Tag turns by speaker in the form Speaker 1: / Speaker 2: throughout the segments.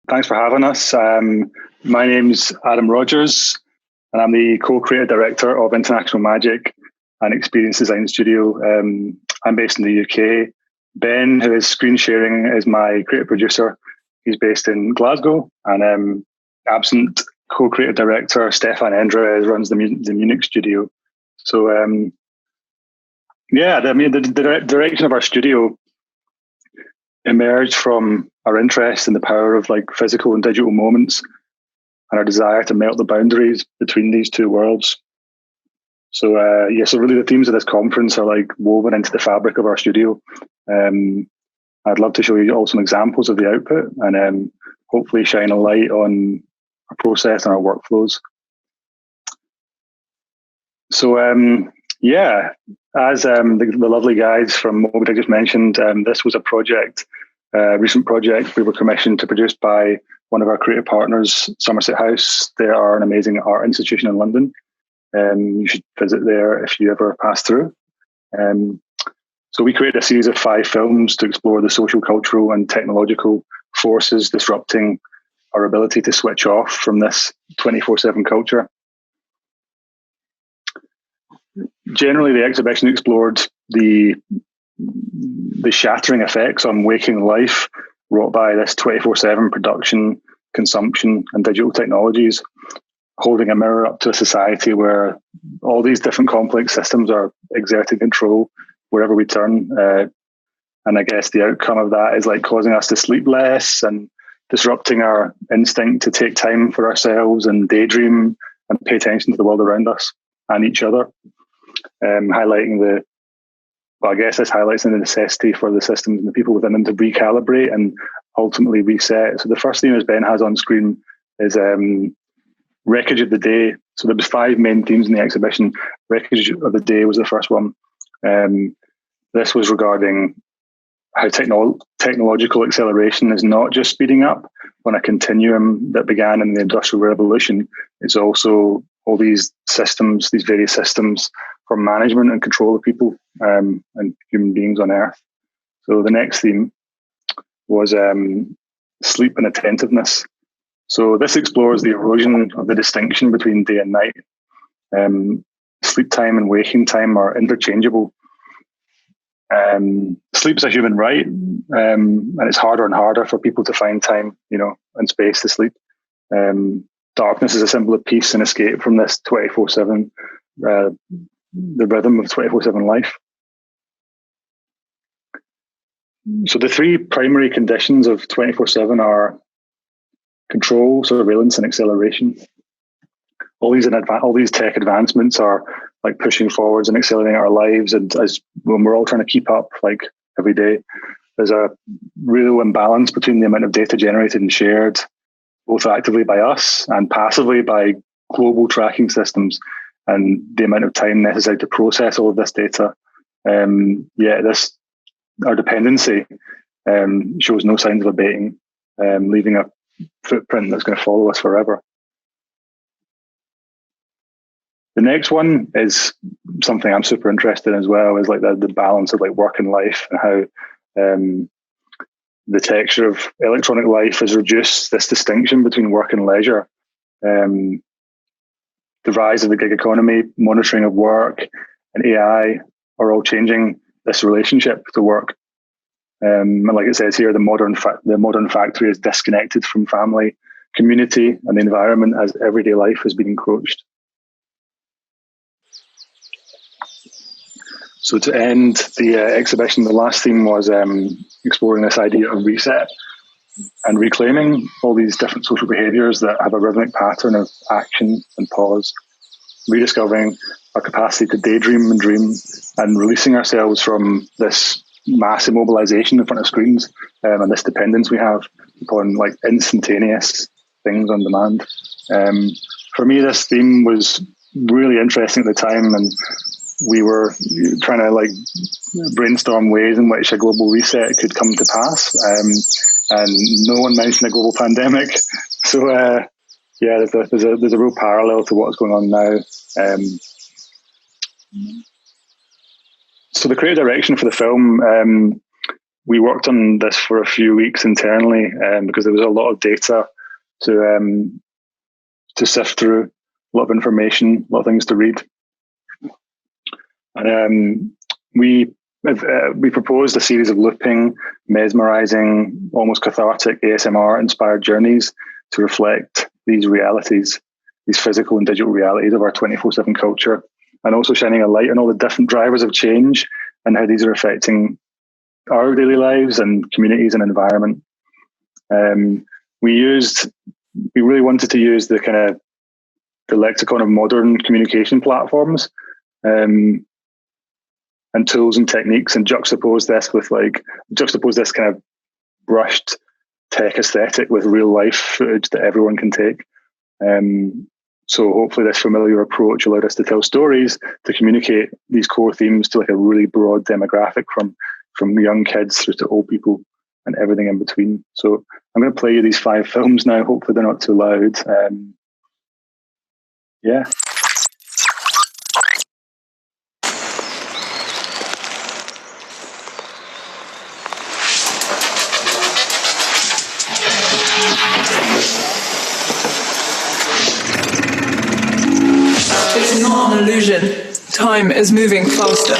Speaker 1: Thanks for having us. My name's Adam Rodgers, and I'm the co-creative director of International Magic and Experience Design Studio. I'm based in the UK. Ben, who is screen sharing, is my creative producer. He's based in Glasgow, and absent co-creative director Stefan Endress runs the Munich studio. So, the direction of our studio emerged from our interest in the power of like physical and digital moments and our desire to melt the boundaries between these two worlds. So really the themes of this conference are like woven into the fabric of our studio. I'd love to show you all some examples of the output and hopefully shine a light on our process and our workflows. So as the lovely guys from what I just mentioned, this was a project, recent project we were commissioned to produce by one of our creative partners, Somerset House. They are an amazing art institution in London. You should visit there if you ever pass through. So we created a series of 5 films to explore the social, cultural and technological forces disrupting our ability to switch off from this 24/7 culture. Generally, the exhibition explored the shattering effects on waking life wrought by this 24/7 production, consumption, and digital technologies, holding a mirror up to a society where all these different complex systems are exerting control wherever we turn. And I guess the outcome of that is like causing us to sleep less and disrupting our instinct to take time for ourselves and daydream and pay attention to the world around us and each other. Highlighting this highlights the necessity for the systems and the people within them to recalibrate and ultimately reset. So the first theme, as Ben has on screen, is Wreckage of the Day. So there was 5 main themes in the exhibition. Wreckage of the Day was the first one. This was regarding how technological acceleration is not just speeding up on a continuum that began in the Industrial Revolution. It's also all these systems, these various systems for management and control of people and human beings on Earth. So the next theme was sleep and attentiveness. So this explores the erosion of the distinction between day and night. Sleep time and waking time are interchangeable. Sleep is a human right, and it's harder and harder for people to find time, and space to sleep. Darkness is a symbol of peace and escape from this 24/7, the rhythm of 24/7 life. So the 3 primary conditions of 24/7 are control, surveillance, and acceleration. All these tech advancements are like pushing forwards and accelerating our lives, and as when we're all trying to keep up, like every day, there's a real imbalance between the amount of data generated and shared, both actively by us and passively by global tracking systems, and the amount of time necessary to process all of this data. Our dependency shows no signs of abating, leaving a footprint that's going to follow us forever. The next one is something I'm super interested in as well, is like the balance of like work and life, and how the texture of electronic life has reduced this distinction between work and leisure. The rise of the gig economy, monitoring of work, and AI are all changing this relationship to work. And like it says here, the modern factory is disconnected from family, community, and the environment as everyday life has been encroached. So to end the exhibition, the last theme was exploring this idea of reset and reclaiming all these different social behaviours that have a rhythmic pattern of action and pause, rediscovering our capacity to daydream and dream, and releasing ourselves from this mass immobilization in front of screens and this dependence we have upon like instantaneous things on demand. For me, this theme was really interesting at the time, and we were trying to like brainstorm ways in which a global reset could come to pass, and no one mentioned a global pandemic. So there's a real parallel to what's going on now. So the creative direction for the film we worked on this for a few weeks internally because there was a lot of data to sift through, a lot of information, a lot of things to read. And we proposed a series of looping, mesmerizing, almost cathartic ASMR-inspired journeys to reflect these realities, these physical and digital realities of our 24/7 culture, and also shining a light on all the different drivers of change and how these are affecting our daily lives and communities and environment. We really wanted to use the lexicon of modern communication platforms and tools and techniques, and juxtapose this kind of brushed tech aesthetic with real life footage that everyone can take. So hopefully this familiar approach allowed us to tell stories, to communicate these core themes to like a really broad demographic from young kids through to old people and everything in between. So I'm going to play you these 5 films now. Hopefully they're not too loud. Yeah.
Speaker 2: It's not an illusion. Time is moving faster.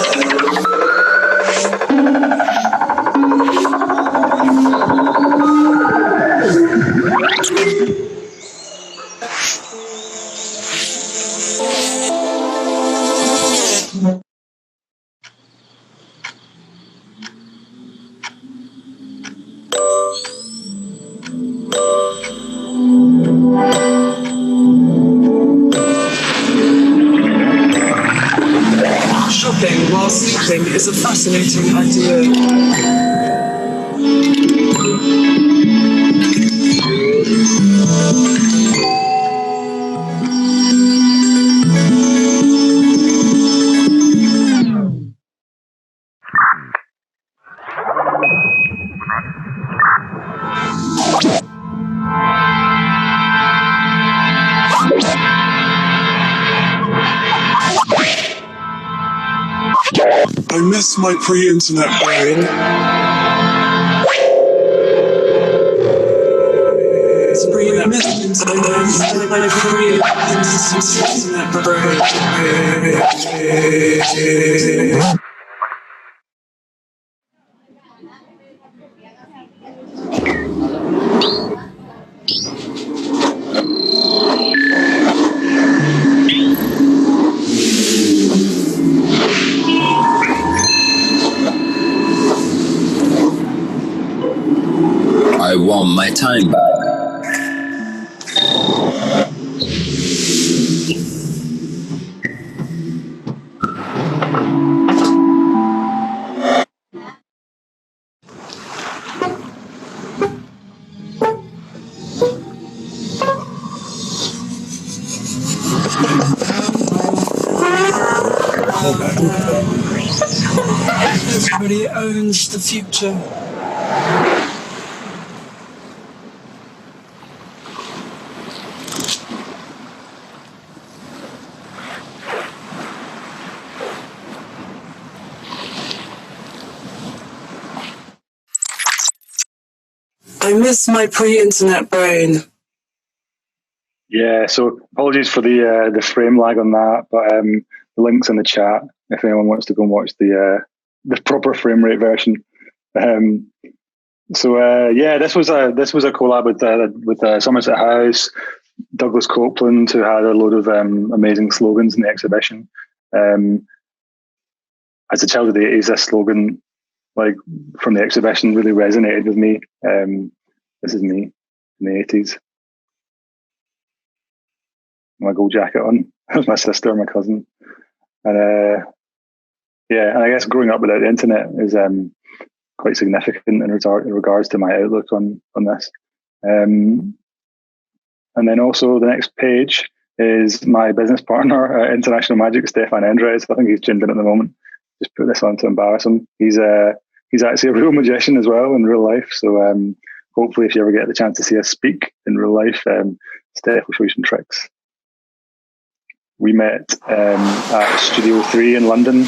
Speaker 2: Shopping while sleeping is a fascinating idea.
Speaker 3: I miss my pre-internet brain.
Speaker 4: I want my time back.
Speaker 2: Everybody owns the future. I miss my pre-internet brain.
Speaker 1: Yeah, so apologies for the frame lag on that, but the link's in the chat if anyone wants to go and watch the proper frame rate version. This was a collab with Somerset House, Douglas Copeland, who had a load of amazing slogans in the exhibition. As a child of the 80s, this slogan, like from the exhibition, really resonated with me. This is me in the 80s. My gold jacket on. That was my sister, my cousin. And I guess growing up without the internet is quite significant in regards to my outlook on this. And then also the next page is my business partner at International Magic, Stefan Endress. I think he's tuned in at the moment. Just put this on to embarrass him. He's actually a real magician as well in real life. So hopefully if you ever get the chance to see us speak in real life, Steph will show you some tricks. We met at Studio 3 in London.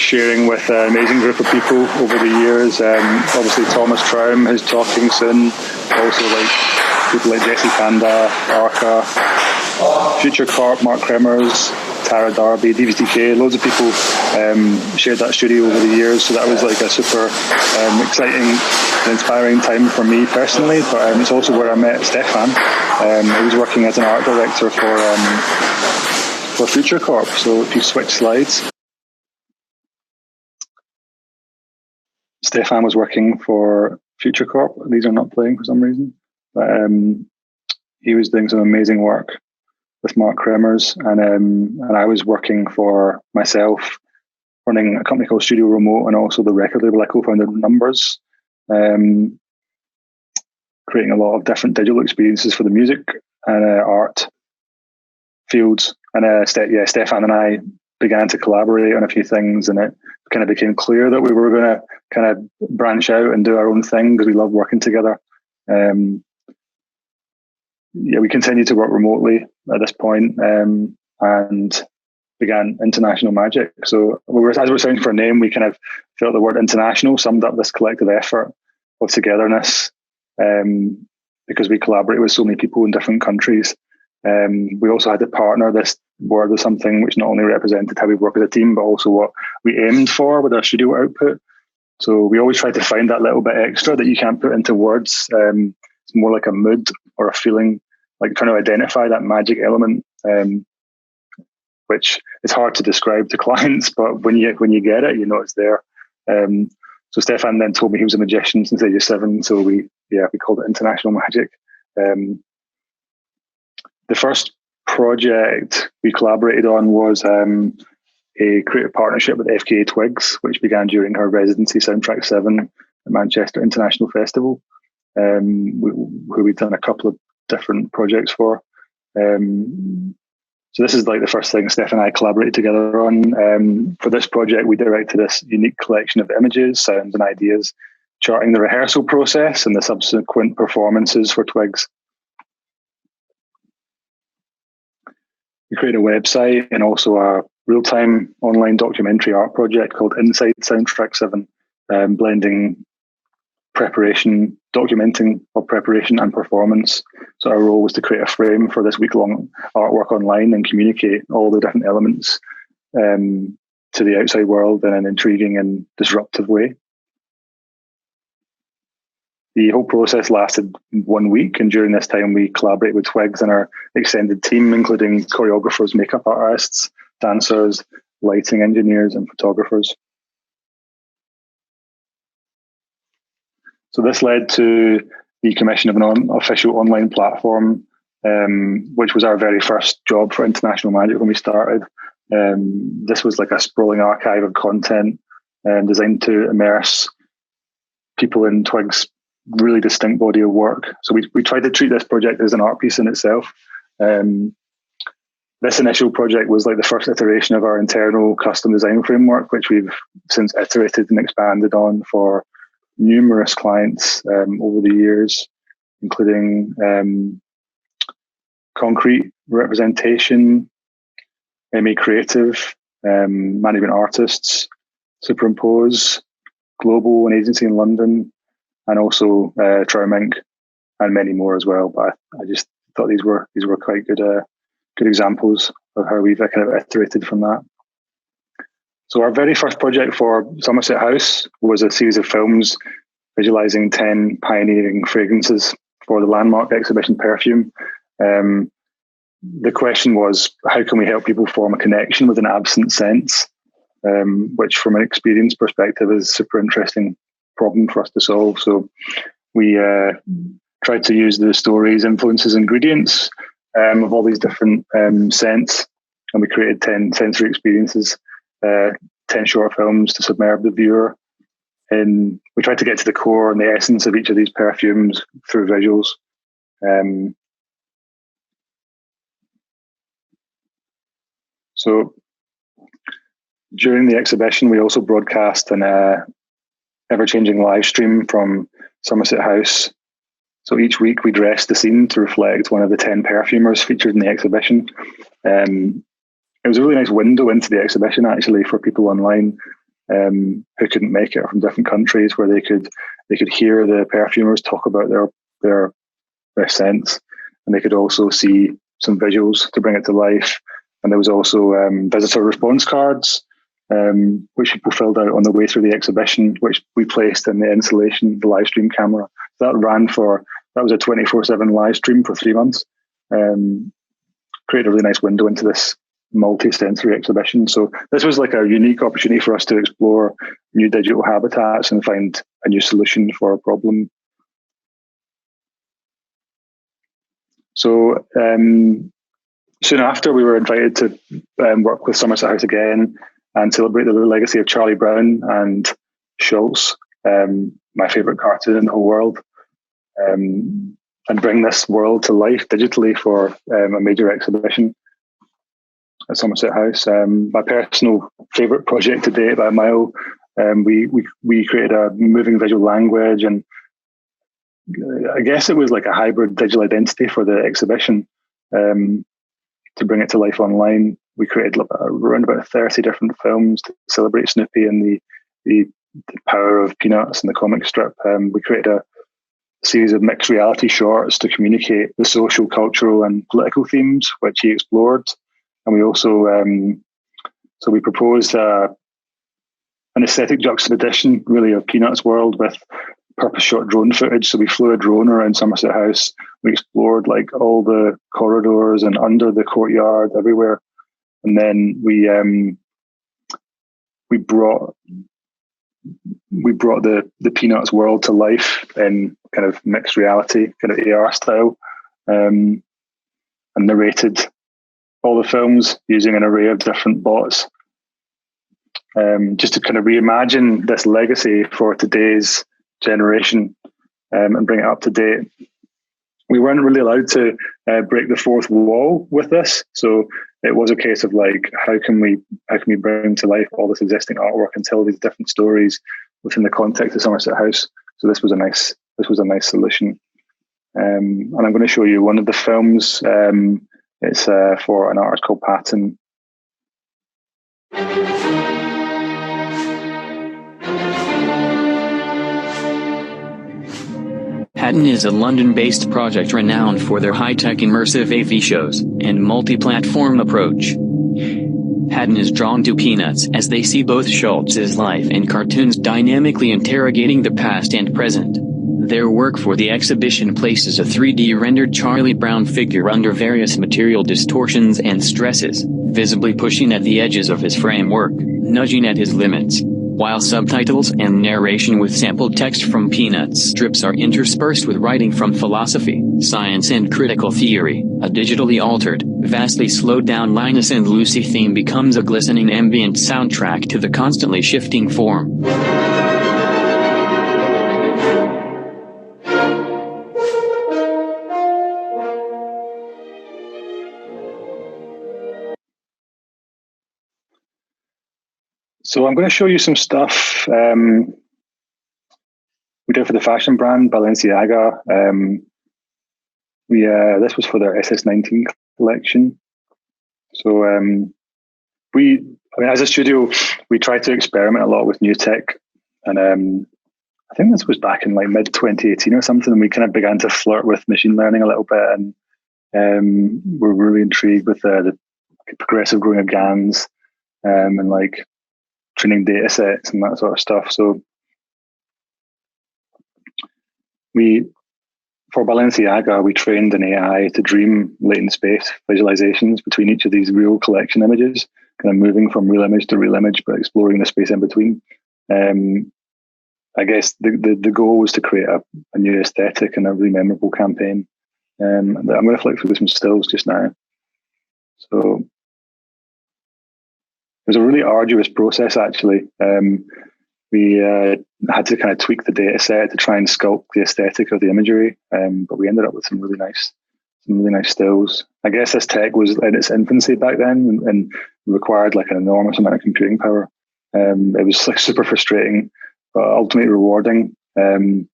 Speaker 1: sharing with an amazing group of people over the years. Obviously, Thomas Traum is talking soon. Also, like people like Jesse Kanda, Arca, Future Corp, Mark Kremers, Tara Darby, DVTK, loads of people shared that studio over the years. So that was like a super exciting and inspiring time for me personally. But it's also where I met Stefan. He was working as an art director for Future Corp. So if you switch slides, Stefan was working for Future Corp. These are not playing for some reason. But he was doing some amazing work with Mark Kremers, and I was working for myself, running a company called Studio Remote, and also the record label I co-founded, Numbers, creating a lot of different digital experiences for the music and art fields. And Stefan and I began to collaborate on a few things, and it kind of became clear that we were going to kind of branch out and do our own thing because we love working together. We continued to work remotely at this point, and began International Magic. So as we were searching for a name, we kind of felt the word international summed up this collective effort of togetherness, because we collaborate with so many people in different countries. We also had to partner this word with something which not only represented how we work as a team, but also what we aimed for with our studio output. So we always try to find that little bit extra that you can't put into words. It's more like a mood or a feeling, like trying to identify that magic element, which is hard to describe to clients, but when you get it, you know it's there. So Stefan then told me he was a magician since age 7, so we called it International Magic. The first project we collaborated on was a creative partnership with FKA Twigs, which began during her residency Soundtrack 7 at Manchester International Festival, who we've done a couple of different projects for. So this is like the first thing Steph and I collaborated together on. For this project, we directed this unique collection of images, sounds and ideas, charting the rehearsal process and the subsequent performances for Twigs. We created a website and also a real-time online documentary art project called Inside Soundtrack 7, blending documenting of preparation and performance. So our role was to create a frame for this week-long artwork online and communicate all the different elements to the outside world in an intriguing and disruptive way. The whole process lasted 1 week, and during this time we collaborated with Twigs and our extended team, including choreographers, makeup artists, dancers, lighting engineers, and photographers. So this led to the commission of an official online platform, which was our very first job for International Magic when we started. This was like a sprawling archive of content designed to immerse people in Twigs' really distinct body of work. So we tried to treat this project as an art piece in itself. This initial project was like the first iteration of our internal custom design framework, which we've since iterated and expanded on for numerous clients over the years, including Concrete Representation, MA Creative, Management Artists, Superimpose, Global, an agency in London, and also Traum Inc. and many more as well. But I just thought these were quite good examples of how we've kind of iterated from that. So our very first project for Somerset House was a series of films visualizing 10 pioneering fragrances for the landmark exhibition Perfume. The question was, how can we help people form a connection with an absent sense, which from an experience perspective is a super interesting problem for us to solve. So we tried to use the stories, influences, ingredients of all these different scents, and we created 10 sensory experiences, 10 short films to submerge the viewer. And we tried to get to the core and the essence of each of these perfumes through visuals. So during the exhibition, we also broadcast an ever-changing live stream from Somerset House. So each week we dressed the scene to reflect one of the 10 perfumers featured in the exhibition. It was a really nice window into the exhibition, actually, for people online. who couldn't make it, or from different countries, where they could hear the perfumers talk about their scents, and they could also see some visuals to bring it to life. And there was also visitor response cards, which people filled out on the way through the exhibition, which we placed in the installation, the live stream camera. That was a 24/7 live stream for 3 months. Created a really nice window into this multi-sensory exhibition. So this was like a unique opportunity for us to explore new digital habitats and find a new solution for a problem. So soon after, we were invited to work with Somerset House again and celebrate the legacy of Charlie Brown and Schultz, my favourite cartoon in the whole world, and bring this world to life digitally for a major exhibition at Somerset House. My personal favourite project to date by a mile. We created a moving visual language, and I guess it was like a hybrid digital identity for the exhibition. To bring it to life online, we created around about 30 different films to celebrate Snoopy and the power of Peanuts and the comic strip. We created a series of mixed reality shorts to communicate the social, cultural, and political themes which he explored. And we also so we proposed an aesthetic juxtaposition, really, of Peanuts' world with purpose-shot drone footage. So we flew a drone around Somerset House. We explored like all the corridors and under the courtyard, everywhere. And then we brought the Peanuts world to life in kind of mixed reality, kind of AR style, and narrated all the films using an array of different bots, just to kind of reimagine this legacy for today's generation, and bring it up to date. We weren't really allowed to break the fourth wall with this, so it was a case of like, how can we bring to life all this existing artwork and tell these different stories within the context of Somerset House? So this was a nice solution, and I'm going to show you one of the films. It's for an artist called Patton.
Speaker 5: Patton is a London-based project renowned for their high-tech immersive AV shows and multi-platform approach. Patton is drawn to Peanuts as they see both Schultz's life and cartoons dynamically interrogating the past and present. Their work for the exhibition places a 3D rendered Charlie Brown figure under various material distortions and stresses, visibly pushing at the edges of his framework, nudging at his limits. While subtitles and narration with sampled text from Peanuts strips are interspersed with writing from philosophy, science and critical theory, a digitally altered, vastly slowed down Linus and Lucy theme becomes a glistening ambient soundtrack to the constantly shifting form.
Speaker 1: So I'm going to show you some stuff we did for the fashion brand Balenciaga. This was for their SS19 collection. So as a studio, we try to experiment a lot with new tech, and I think this was back in like mid 2018 or something. And we kind of began to flirt with machine learning a little bit, and we're really intrigued with the progressive growing of GANs, and like training data sets and that sort of stuff. So for Balenciaga, we trained an AI to dream latent space visualizations between each of these real collection images, kind of moving from real image to real image, but exploring the space in between. I guess the goal was to create a new aesthetic and a really memorable campaign. I'm going to flick through some stills just now. So it was a really arduous process, actually. We had to kind of tweak the data set to try and sculpt the aesthetic of the imagery, but we ended up with some really nice stills. I guess this tech was in its infancy back then and required like an enormous amount of computing power. It was like super frustrating, but ultimately rewarding when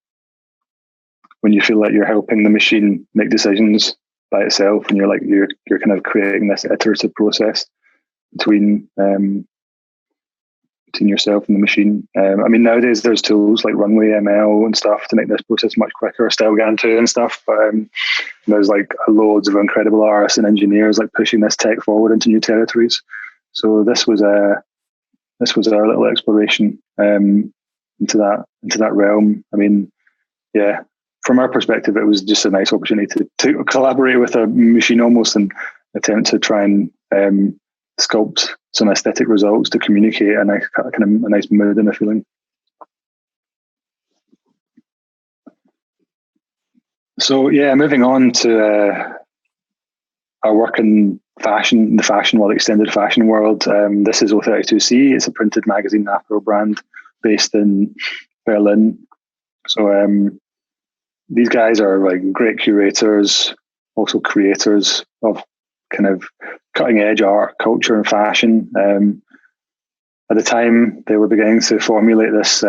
Speaker 1: you feel like you're helping the machine make decisions by itself, and you're kind of creating this iterative process between between yourself and the machine. I mean, nowadays there's tools like Runway ML and stuff to make this process much quicker, StyleGAN2 and stuff. But there's like loads of incredible artists and engineers like pushing this tech forward into new territories. So this was our little exploration into that realm. I mean, yeah, from our perspective, it was just a nice opportunity to collaborate with a machine almost and attempt to try and sculpt some aesthetic results to communicate a nice mood and a feeling. So yeah, moving on to our work in fashion, the fashion world, extended fashion world. This is O32C. It's a printed magazine apparel brand based in Berlin. So these guys are like great curators, also creators of kind of cutting edge art, culture, and fashion. At the time, they were beginning to formulate this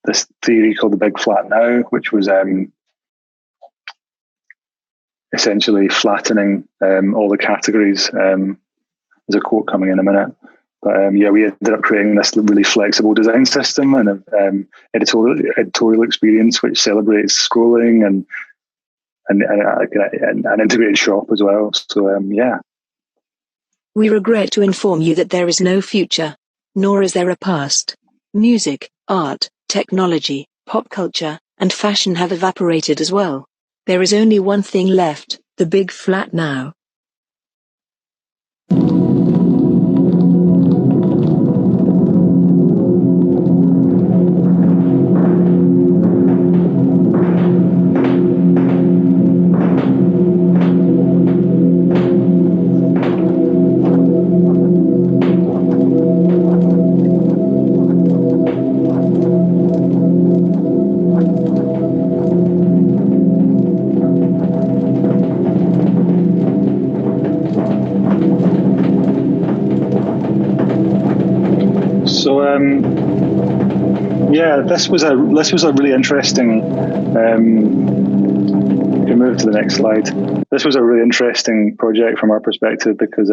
Speaker 1: this theory called the Big Flat Now, which was essentially flattening all the categories. There's a quote coming in a minute. But yeah, we ended up creating this really flexible design system and an editorial experience which celebrates scrolling and an integrated shop as well. So yeah.
Speaker 6: We regret to inform you that there is no future, nor is there a past. Music, art, technology, pop culture, and fashion have evaporated as well. There is only one thing left, the Big Flat Now.
Speaker 1: Yeah, this was a really interesting. You can move to the next slide. This was a really interesting project from our perspective because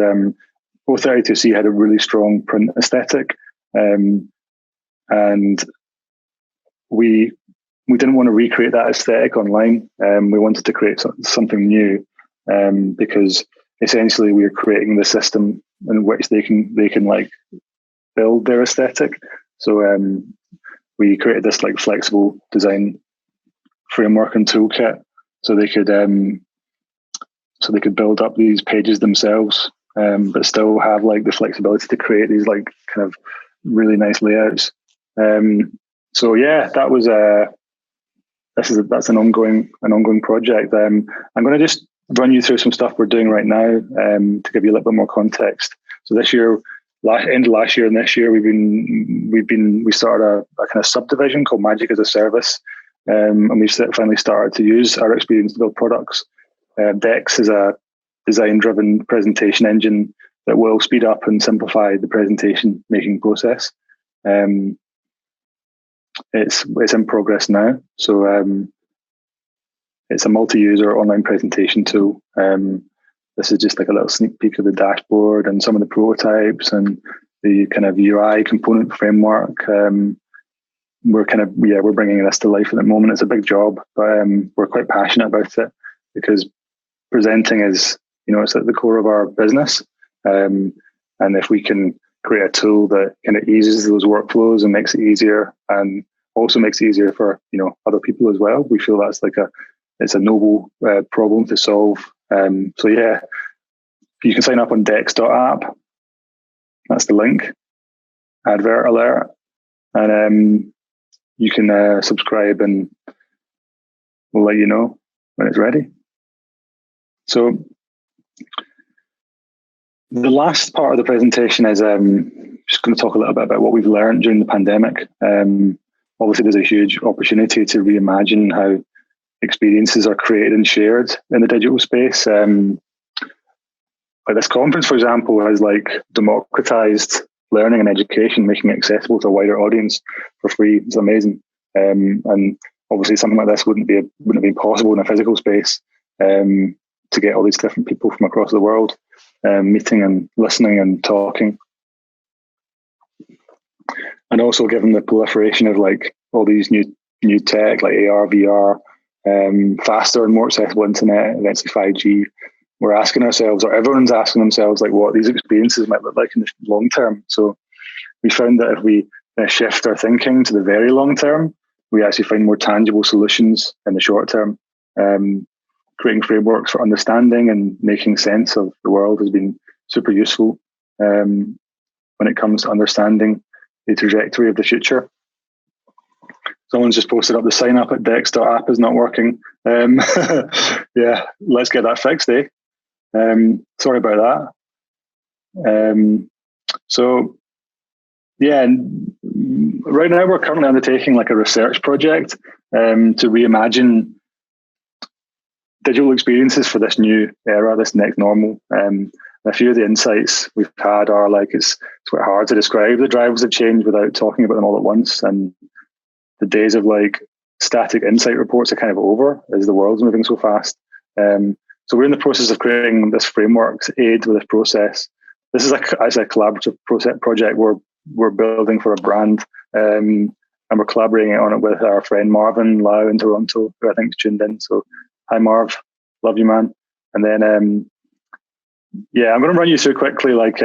Speaker 1: O32C had a really strong print aesthetic, and we didn't want to recreate that aesthetic online. We wanted to create something new because essentially we are creating the system in which they can like build their aesthetic. So we created this like flexible design framework and toolkit so they could build up these pages themselves, but still have like the flexibility to create these like kind of really nice layouts. So yeah, that was that's an ongoing project. I'm going to just run you through some stuff we're doing right now to give you a little bit more context. So this year, end of last year and this year, we started a kind of subdivision called Magic as a Service, and we've finally started to use our experience to build products. Dex is a design-driven presentation engine that will speed up and simplify the presentation making process. It's in progress now, so it's a multi-user online presentation tool. This is just like a little sneak peek of the dashboard and some of the prototypes and the kind of UI component framework. We're bringing this to life at the moment. It's a big job, but we're quite passionate about it because presenting is, it's at the core of our business. And if we can create a tool that kind of eases those workflows and makes it easier and also makes it easier for, other people as well, we feel that's it's a noble problem to solve. So yeah, you can sign up on dex.app. That's the link. Advert alert. And you can subscribe and we'll let you know when it's ready. So the last part of the presentation is just going to talk a little bit about what we've learned during the pandemic. Obviously, there's a huge opportunity to reimagine how experiences are created and shared in the digital space. Like this conference, for example, has democratized learning and education, making it accessible to a wider audience for free. It's amazing. And obviously something like this wouldn't have been possible in a physical space, to get all these different people from across the world meeting and listening and talking. And also given the proliferation of like all these new tech like AR, VR, faster and more accessible internet, eventually 5G, we're asking ourselves, or everyone's asking themselves, like what these experiences might look like in the long term. So we found that if we shift our thinking to the very long term, we actually find more tangible solutions in the short term. Creating frameworks for understanding and making sense of the world has been super useful when it comes to understanding the trajectory of the future. Someone's just posted up the sign up at dex.app is not working. Yeah, let's get that fixed, eh? Sorry about that. So, yeah, right now we're currently undertaking like a research project to reimagine digital experiences for this new era, this next normal. A few of the insights we've had are like, it's quite hard to describe the drivers of change without talking about them all at once. And the days of like static insight reports are kind of over as the world's moving so fast. So we're in the process of creating this framework to aid with this process. This is actually a collaborative project we're building for a brand, and we're collaborating on it with our friend Marvin Lau in Toronto, who I think is tuned in. So hi Marv, love you, man. And then yeah, I'm going to run you through quickly. Like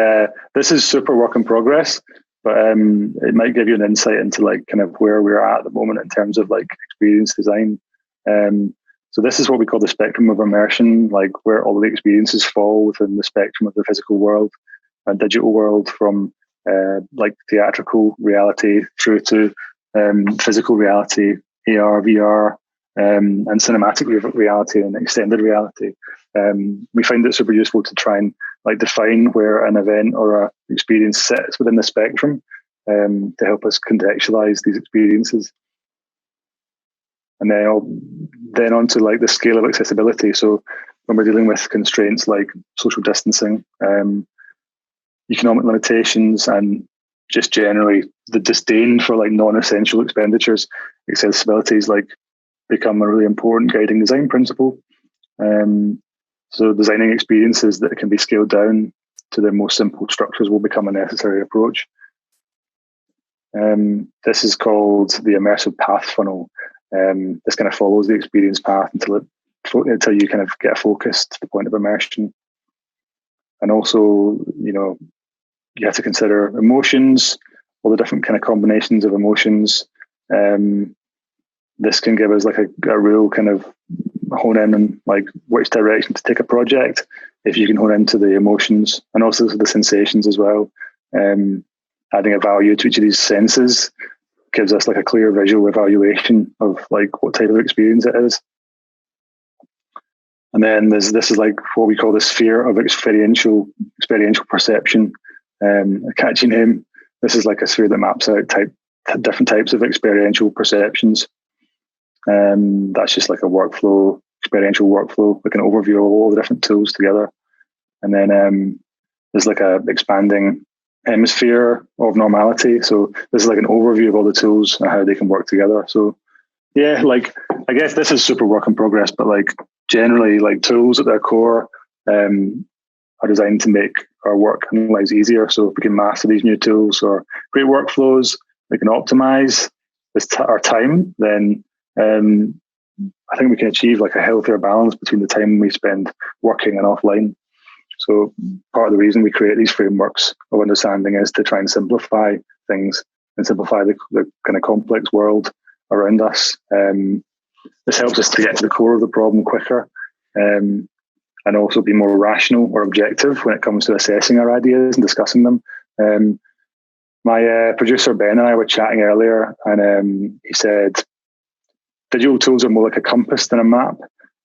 Speaker 1: this is super work in progress, but it might give you an insight into like kind of where we're at the moment in terms of like experience design. So this is what we call the spectrum of immersion, like where all the experiences fall within the spectrum of the physical world and digital world, from like theatrical reality through to physical reality, AR, VR, and cinematic reality and extended reality. We find it super useful to try and like define where an event or a experience sits within the spectrum to help us contextualize these experiences. And then on to like the scale of accessibility. So when we're dealing with constraints like social distancing, economic limitations, and just generally the disdain for like non-essential expenditures, accessibility is like become a really important guiding design principle. So designing experiences that can be scaled down to their most simple structures will become a necessary approach. This is called the immersive path funnel. This kind of follows the experience path until you kind of get focused to the point of immersion. And also, you know, you have to consider emotions, all the different kind of combinations of emotions. This can give us like a real kind of hone in on like which direction to take a project, if you can hone into the emotions and also the sensations as well. Adding a value to each of these senses gives us like a clear visual evaluation of like what type of experience it is. And then this is like what we call the sphere of experiential perception. A catchy name. This is like a sphere that maps out different types of experiential perceptions. That's just like a experiential workflow, like an overview of all the different tools together. And then there's like a expanding hemisphere of normality. So this is like an overview of all the tools and how they can work together. So yeah, like I guess this is super work in progress, but like generally like tools at their core are designed to make our work and lives easier. So if we can master these new tools or create workflows, we can optimize our time, then I think we can achieve like a healthier balance between the time we spend working and offline. So part of the reason we create these frameworks of understanding is to try and simplify things and simplify the kind of complex world around us. This helps us to get to the core of the problem quicker and also be more rational or objective when it comes to assessing our ideas and discussing them. My producer Ben and I were chatting earlier, and he said digital tools are more like a compass than a map.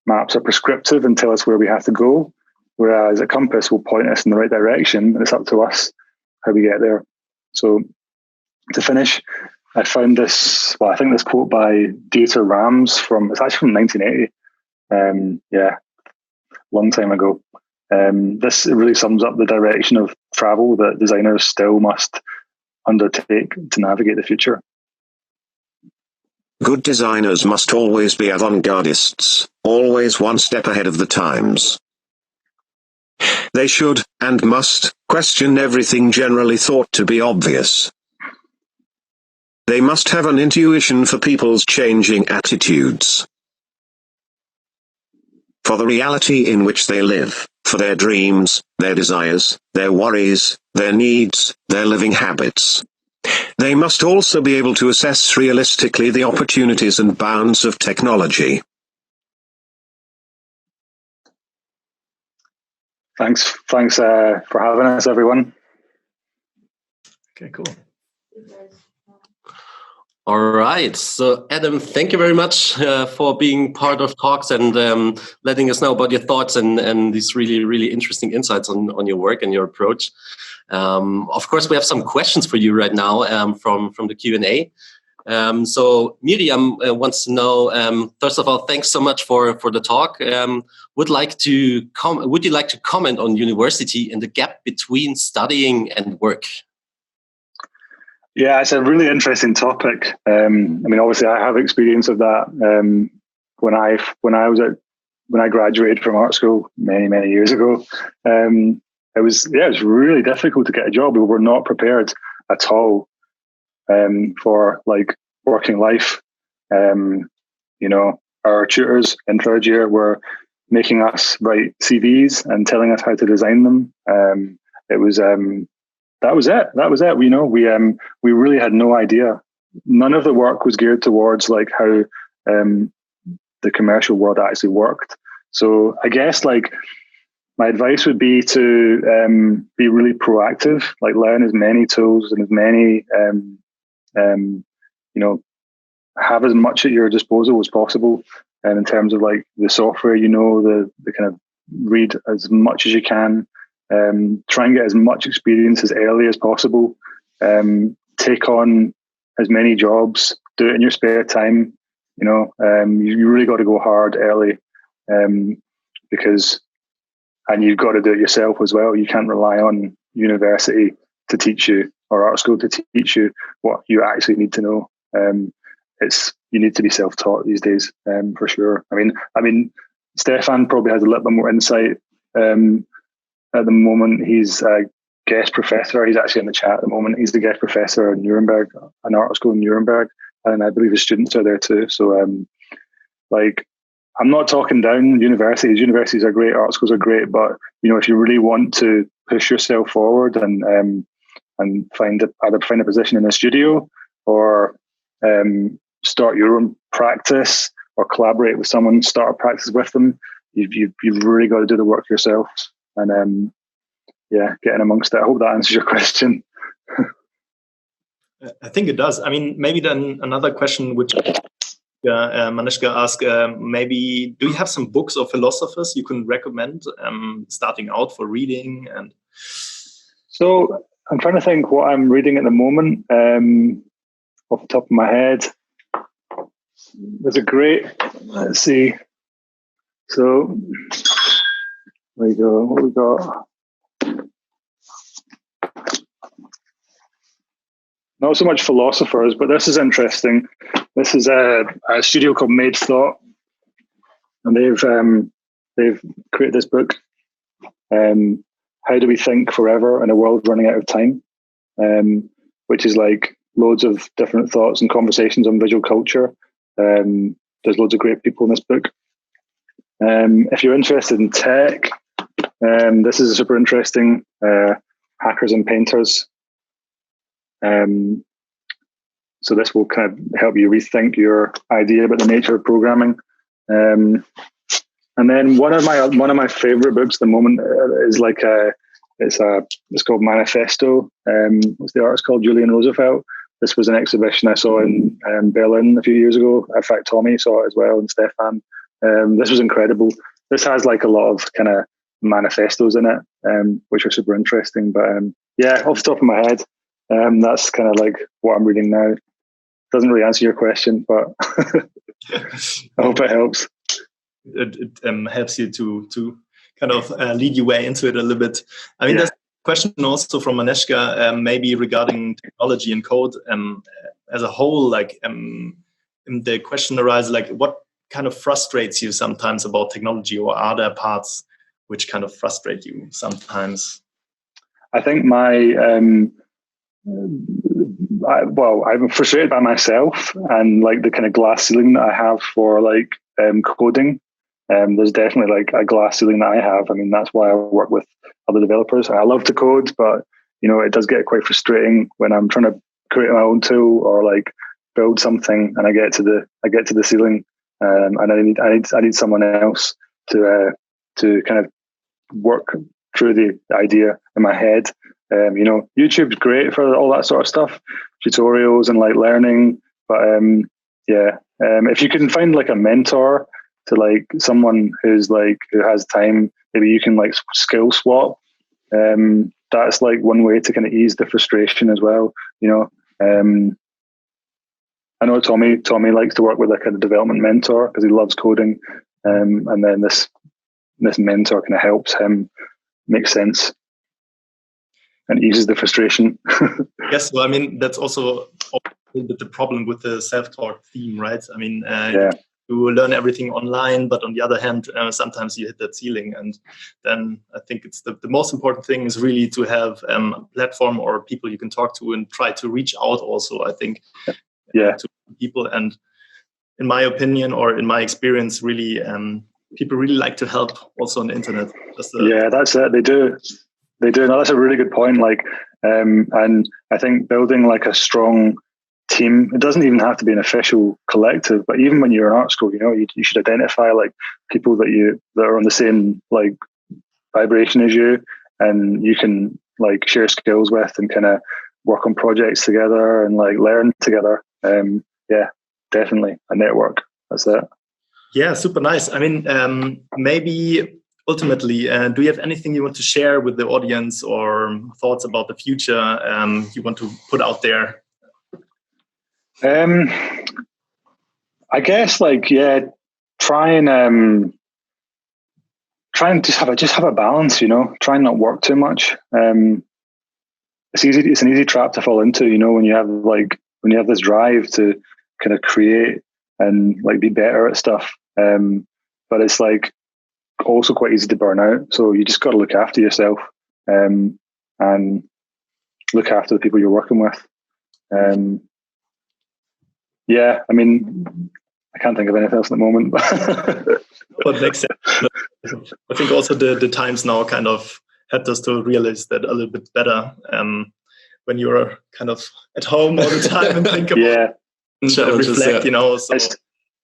Speaker 1: Maps are prescriptive and tell us where we have to go, whereas a compass will point us in the right direction, and it's up to us how we get there. So to finish, I found this, I think this quote by Dieter Rams it's actually from 1980. Yeah, long time ago. This really sums up the direction of travel that designers still must undertake to navigate the future.
Speaker 7: Good designers must always be avant-gardists, always one step ahead of the times. They should, and must, question everything generally thought to be obvious. They must have an intuition for people's changing attitudes, for the reality in which they live, for their dreams, their desires, their worries, their needs, their living habits. They must also be able to assess realistically the opportunities and bounds of technology.
Speaker 1: Thanks for having us, everyone.
Speaker 8: Okay, cool. All right. So, Adam, thank you very much for being part of Talks and letting us know about your thoughts and these really, really interesting insights on your work and your approach. Of course, we have some questions for you right now from the Q&A. So, Miriam wants to know, first of all, thanks so much for the talk. Would you like to comment on university and the gap between studying and work?
Speaker 1: Yeah, it's a really interesting topic. I mean, obviously, I have experience of that. When I graduated from art school many years ago, it was really difficult to get a job. We were not prepared at all for like working life. You know, our tutors in third year were making us write CVs and telling us how to design them. That was it. You know, we really had no idea. None of the work was geared towards like how the commercial world actually worked. So I guess like my advice would be to be really proactive, like learn as many tools and as many, you know, have as much at your disposal as possible. And in terms of like the software, you know, the kind of read as much as you can. Try and get as much experience as early as possible. Take on as many jobs. Do it in your spare time. You know, you really got to go hard early, and you've got to do it yourself as well. You can't rely on university to teach you or art school to teach you what you actually need to know. You need to be self-taught these days, for sure. I mean, Stefan probably has a little bit more insight. At the moment, he's a guest professor. He's actually in the chat at the moment. He's the guest professor at Nuremberg, an art school in Nuremberg, and I believe his students are there too. So, like, I'm not talking down universities. Universities are great. Art schools are great, but you know, if you really want to push yourself forward and find a position in a studio or start your own practice or collaborate with someone, start a practice with them, you've really got to do the work yourself. And get in amongst it. I hope that answers your question.
Speaker 9: I think it does. I mean, maybe then another question which Manishka asked, maybe do you have some books or philosophers you can recommend starting out for reading? And
Speaker 1: so I'm trying to think what I'm reading at the moment. Off the top of my head, there's a great, let's see. So there you go. What we got? Not so much philosophers, but this is interesting. This is a studio called Made Thought, and they've created this book. How do we think forever in a world running out of time? Which is like loads of different thoughts and conversations on visual culture. There's loads of great people in this book. If you're interested in tech, this is super interesting. Hackers and Painters. So this will kind of help you rethink your idea about the nature of programming. And then one of my favorite books at the moment is like it's called Manifesto. What's the artist called? Julien Roosevelt. This was an exhibition I saw in Berlin a few years ago. In fact, Tommy saw it as well, and Stefan. This was incredible. This has like a lot of kind of manifestos in it, which are super interesting. But off the top of my head, that's kind of like what I'm reading now. Doesn't really answer your question, but I hope it helps.
Speaker 9: It helps you to kind of lead your way into it a little bit. I mean, there's a question also from Manishka, maybe regarding technology and code as a whole. Like, the question arises, like, what kind of frustrates you sometimes about technology, or are there parts which kind of frustrate you sometimes?
Speaker 1: I think I'm frustrated by myself and like the kind of glass ceiling that I have for like coding. There's definitely like a glass ceiling that I have. I mean, that's why I work with other developers. I love to code, but you know, it does get quite frustrating when I'm trying to create my own tool or like build something and I get to the ceiling, and I need someone else to kind of work through the idea in my head. You know, YouTube's great for all that sort of stuff, tutorials and like learning. But if you can find like a mentor to like someone who has time, maybe you can like skill swap. That's like one way to kind of ease the frustration as well. You know, I know Tommy likes to work with like a development mentor because he loves coding, and then this mentor kind of helps him make sense and eases the frustration.
Speaker 9: Yes, well, I mean, that's also a little bit the problem with the self-taught theme, right? I mean, you learn everything online, but on the other hand, sometimes you hit that ceiling. And then I think it's the most important thing is really to have a platform or people you can talk to and try to reach out also, I think, to people. And in my opinion, or in my experience, really, people really like to help also on the internet.
Speaker 1: That's it. They do. No, that's a really good point. Like, and I think building like a strong team, it doesn't even have to be an official collective, but even when you're in art school, you know, you should identify like people that are on the same like vibration as you, and you can like share skills with and kind of work on projects together and like learn together. Definitely a network. That's it.
Speaker 9: Yeah, super nice. I mean, maybe ultimately, do you have anything you want to share with the audience or thoughts about the future you want to put out there?
Speaker 1: I guess like try and just have a balance, you know. Try and not work too much. It's an easy trap to fall into, you know, when you have this drive to kind of create and like be better at stuff. But it's like also quite easy to burn out. So you just got to look after yourself and look after the people you're working with. I mean, I can't think of anything else at the moment.
Speaker 9: But makes sense. I think also the times now kind of helped us to realize that a little bit better when you're kind of at home all the time and think about and reflect, you know. So,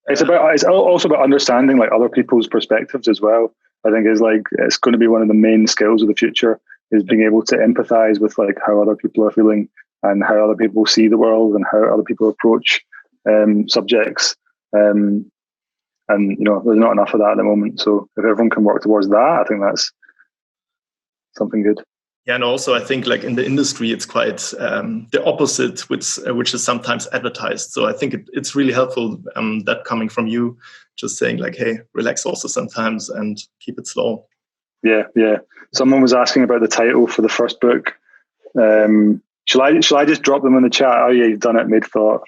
Speaker 1: it's also about understanding like other people's perspectives as well. I think it's going to be one of the main skills of the future is being able to empathize with like how other people are feeling and how other people see the world and how other people approach subjects. And you know, there's not enough of that at the moment. So if everyone can work towards that, I think that's something good.
Speaker 9: Yeah, and also I think like in the industry, it's quite the opposite, which is sometimes advertised. So I think it's really helpful that coming from you, just saying like, hey, relax also sometimes and keep it slow.
Speaker 1: Yeah. Someone was asking about the title for the first book. Shall I just drop them in the chat? Oh yeah, you've done it, made thought.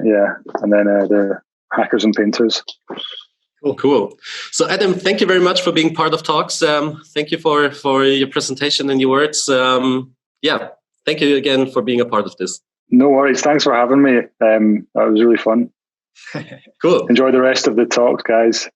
Speaker 1: Yeah, and then the hackers and painters.
Speaker 8: Cool. So Adam, thank you very much for being part of Talks. Thank you for your presentation and your words. Thank you again for being a part of this.
Speaker 1: No worries. Thanks for having me. That was really fun.
Speaker 8: Cool.
Speaker 1: Enjoy the rest of the talk, guys.